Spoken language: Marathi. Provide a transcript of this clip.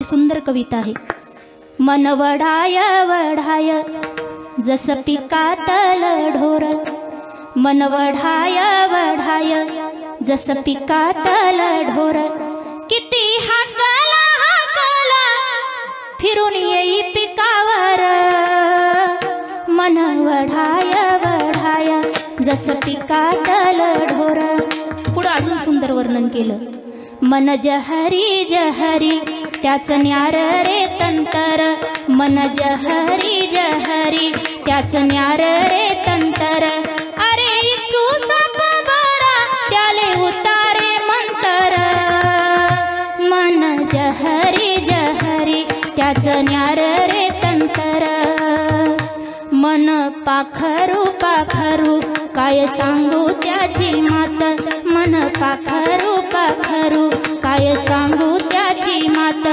सुंदर कविता आहे। मन वढाय वढाय जस पिकातल ढोर, मन वढाय वढाय जस पिकातल ढोर, किती हाकला हाकला फिरून येई पिकावर, मन वढाय वढाय जस पिकातल ढोर। पुढे अजून सुंदर वर्णन केलं। मन जहरी जहरी त्याच न्यार रे तंतर, मन जहरी जहरी त्याच न्यार रे तंतर, अरे इचू साप बरा त्याले उतारे मंतर, मन जहरी जहरी त्याच न्यार रे तंतर। मन पाखरू पाखरू काय सांगू त्याची मात, मन पाखरू पाखरू काय सांगू त्याची मात,